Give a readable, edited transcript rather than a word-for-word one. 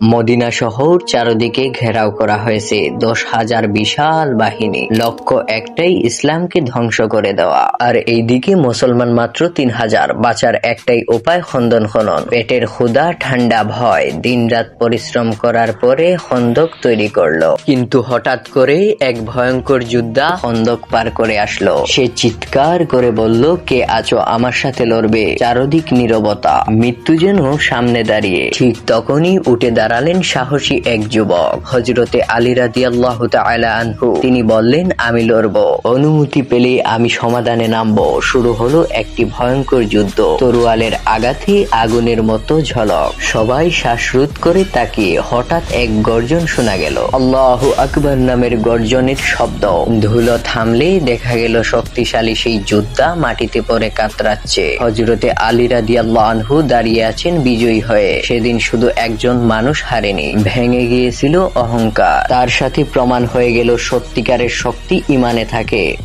Medina শহর চারদিকে ঘেরাও করা হয়েছে 10,000 বিশাল বাহিনী। লক্ষ্য একটাই, ইসলামকে ধ্বংস করে দেওয়া। আর এইদিকে মুসলমান মাত্র 3,000। বাঁচার একটাই উপায়, খন্দক খনন। পেটের ক্ষুধা, ঠান্ডা ভয়, দিনরাত পরিশ্রম করার পরে খন্দক তৈরি করলো। কিন্তু হঠাৎ করে এক ভয়ঙ্কর যোদ্ধা খন্দক পার করে আসলো। সে চিৎকার করে বলল, কে আছো, আমার সাথে লড়বে? চারদিক নীরবতা, মৃত্যু যেন সামনে দাঁড়িয়ে। ঠিক তখনই উঠে দাঁড়ালেন সাহসী এক যুবক, হযরতে আলী রাদিয়াল্লাহু তাআলা আনহু। তিনি বললেন, আমি লড়ব, অনুমতি পেলে আমি সমাধানে নামবো। শুরু হলো একটি ভয়ঙ্কর যুদ্ধ। তরোয়ালের আঘাতে আগুনের মতো ঝলক। সবাই শ্বাসরোধ করে তাকিয়ে। হঠাৎ এক গর্জন শোনা গেল, আল্লাহু আকবার নামের গর্জনের শব্দ। ধুলো থামলে দেখা গেল শক্তিশালী সেই যোদ্ধা মাটিতে পড়ে কাতরাচ্ছে। হযরতে আলী রাদিয়াল্লাহু আনহু দাঁড়িয়ে আছেন বিজয়ী হয়ে। সেদিন শুধু একজন মানুষ হারেনি, ভেঙে গিয়েছিল অহংকার। তার সাথে প্রমাণ হয়ে গেল সত্যিকারের শক্তি ইমানে থাকে।